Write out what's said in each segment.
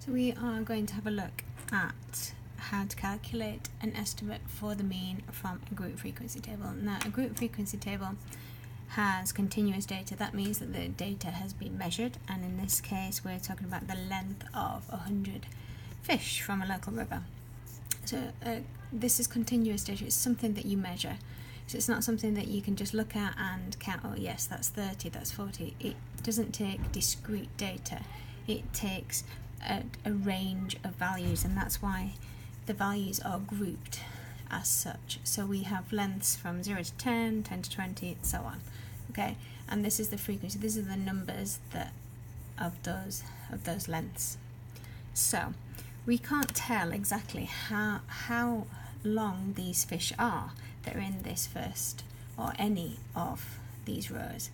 So we are going to have a look at how to calculate an estimate for the mean from a group frequency table. Now, a group frequency table has continuous data. That means that the data has been measured, and in this case we're talking about the length of 100 fish from a local river. So this is continuous data. It's something that you measure. So it's not something that you can just look at and count, oh yes, that's 30, that's 40. It doesn't take discrete data. It takes a range of values, and that's why the values are grouped as such. So we have lengths from 0 to 10, 10 to 20, and so on. Okay, and this is the frequency. These are the numbers that of those lengths. So we can't tell exactly how long these fish are that are in this first or any of these rows.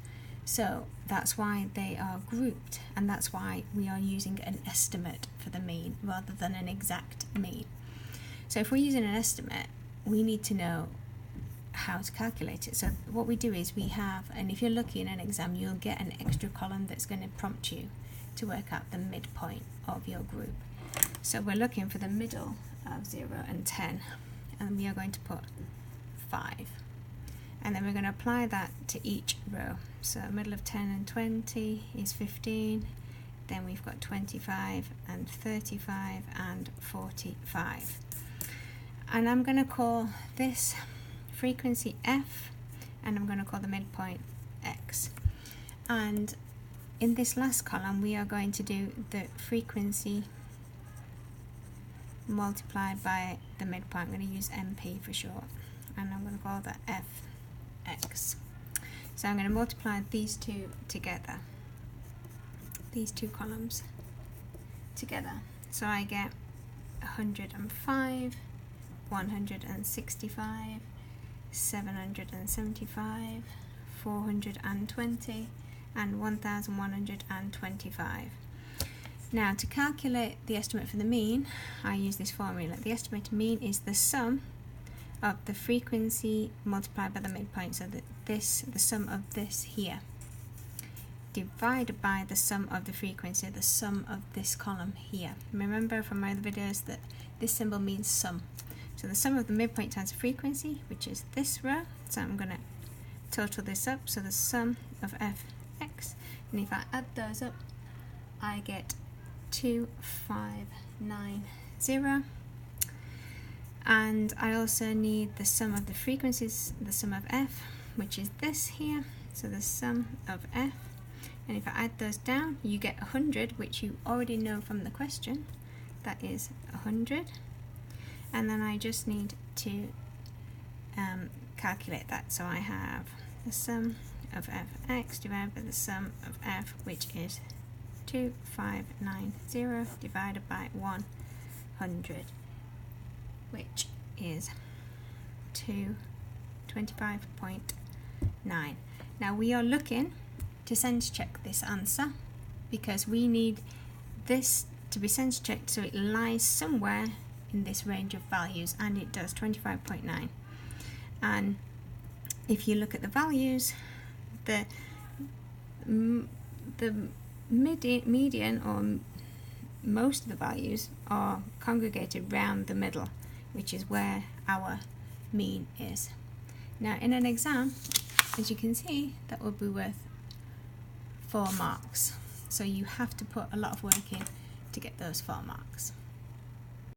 So that's why they are grouped, and that's why we are using an estimate for the mean rather than an exact mean. So if we're using an estimate, we need to know how to calculate it. So what we do is we have, and if you're lucky in an exam, you'll get an extra column that's going to prompt you to work out the midpoint of your group. So we're looking for the middle of 0 and 10, and we are going to put 5. And then we're going to apply that to each row. So middle of 10 and 20 is 15. Then we've got 25 and 35 and 45. And I'm going to call this frequency F, and I'm going to call the midpoint X. And in this last column, we are going to do the frequency multiplied by the midpoint. I'm going to use MP for short, and I'm going to call that Fx. So I'm going to multiply these two together, these two columns together. So I get 105, 165, 775, 420, and 1125. Now, to calculate the estimate for the mean, I use this formula. The estimated mean is the sum of the frequency multiplied by the midpoint, so that the sum of this here, divided by the sum of the frequency, the sum of this column here. Remember from my other videos that this symbol means sum. So the sum of the midpoint times the frequency, which is this row. So I'm going to total this up. So the sum of Fx, and if I add those up, I get 2590. And I also need the sum of the frequencies, the sum of F, which is this here. So the sum of F, and if I add those down, you get 100, which you already know from the question. That is 100. And then I just need to calculate that. So I have the sum of Fx divided by the sum of F, which is 2590 divided by 100, which is 225.9. Now we are looking to sense check this answer, because we need this to be sense checked so it lies somewhere in this range of values, and it does, 25.9. And if you look at the values, the median, or most of the values, are congregated round the middle, which is where our mean is. Now in an exam, as you can see, that would be worth 4 marks. So you have to put a lot of work in to get those 4 marks.